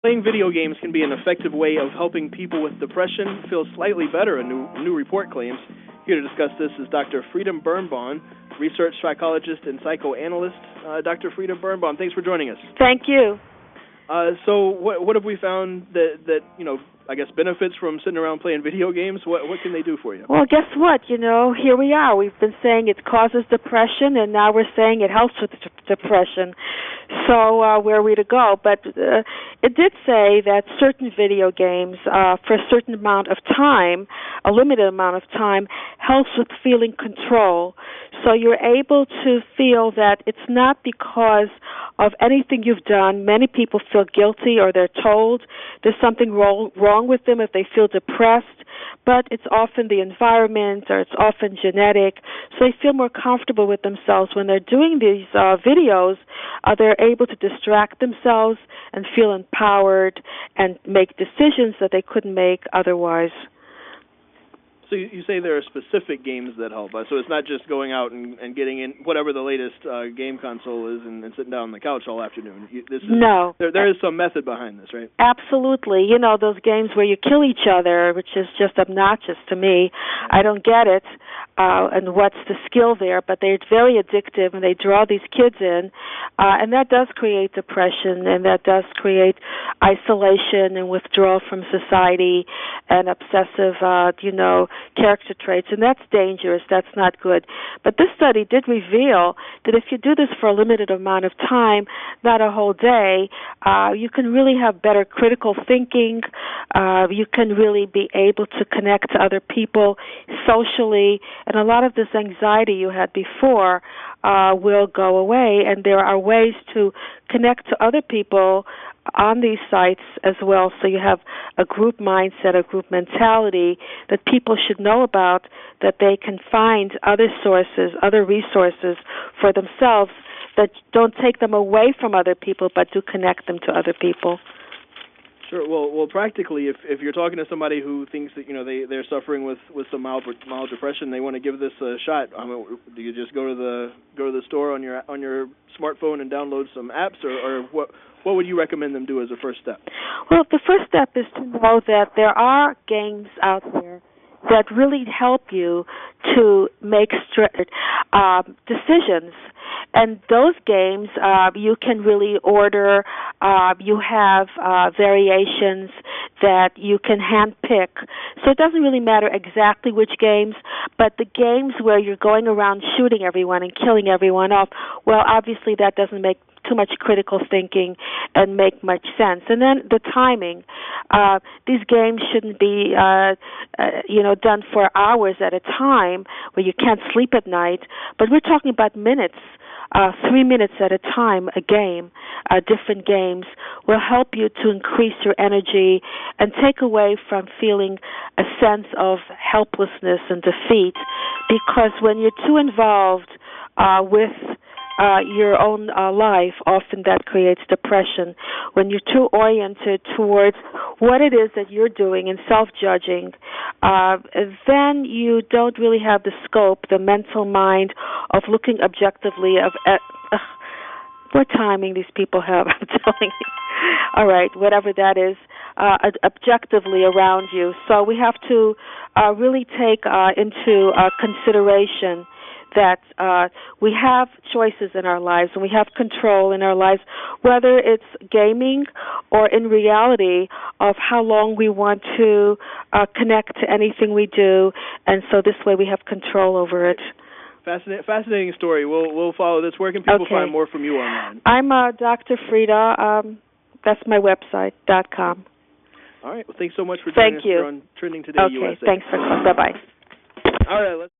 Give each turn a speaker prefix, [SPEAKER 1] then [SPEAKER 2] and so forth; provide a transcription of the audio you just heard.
[SPEAKER 1] Playing video games can be an effective way of helping people with depression feel slightly better, a new report claims. Here to discuss this is Dr. Frieda Birnbaum, research psychologist and psychoanalyst. Dr. Frieda Birnbaum, thanks for joining us.
[SPEAKER 2] Thank you.
[SPEAKER 1] So what have we found that I guess benefits from sitting around playing video games? What can they do for you?
[SPEAKER 2] Well, guess what? Here we are. We've been saying it causes depression, and now we're saying it helps with depression. So where are we to go? But it did say that certain video games, for a certain amount of time, a limited amount of time, helps with feeling control. So you're able to feel that it's not because of anything you've done. Many people feel guilty, or they're told there's something wrong with them if they feel depressed, but it's often the environment, or it's often genetic, so they feel more comfortable with themselves. When they're doing these videos, they're able to distract themselves and feel empowered and make decisions that they couldn't make otherwise.
[SPEAKER 1] So you say there are specific games that help. So it's not just going out and getting in whatever the latest game console is and sitting down on the couch all afternoon.
[SPEAKER 2] No.
[SPEAKER 1] There is some method behind this, right?
[SPEAKER 2] Absolutely. Those games where you kill each other, which is just obnoxious to me. I don't get it. And what's the skill there? But they're very addictive, and they draw these kids in. And that does create depression, and that does create isolation and withdrawal from society and obsessive, character traits, and that's dangerous. That's not good. But this study did reveal that if you do this for a limited amount of time, not a whole day, you can really have better critical thinking. You can really be able to connect to other people socially, and a lot of this anxiety you had before will go away, and there are ways to connect to other people on these sites as well, so you have a group mindset, a group mentality that people should know about, that they can find other sources, other resources for themselves that don't take them away from other people but do connect them to other people.
[SPEAKER 1] Sure. Well, practically, if you're talking to somebody who thinks that they're suffering with some mild depression, they want to give this a shot. Do you just go to the store on your smartphone and download some apps, or what would you recommend them do as a first step?
[SPEAKER 2] Well, the first step is to know that there are games out there that really help you to make decisions. And those games you can really order. You have variations that you can handpick. So it doesn't really matter exactly which games, but the games where you're going around shooting everyone and killing everyone off, well, obviously that doesn't make too much critical thinking and make much sense. And then the timing. These games shouldn't be done for hours at a time where you can't sleep at night, but we're talking about minutes. 3 minutes at a time, a game, different games, will help you to increase your energy and take away from feeling a sense of helplessness and defeat. Because when you're too involved with your own life, often that creates depression. When you're too oriented towards what it is that you're doing and self-judging, then you don't really have the scope, the mental mind of looking objectively what timing these people have, I'm telling you. All right, whatever that is, objectively around you. So we have to really take into consideration that we have choices in our lives and we have control in our lives, whether it's gaming or in reality of how long we want to connect to anything we do, and so this way we have control over it.
[SPEAKER 1] Fascinating story. We'll follow this. Where can people find more from you online?
[SPEAKER 2] I'm Dr. Frieda. That's my website, .com.
[SPEAKER 1] All right. Well, thanks so much for joining us here on Trending Today USA.
[SPEAKER 2] Okay, thanks for calling. Bye-bye.
[SPEAKER 1] All right.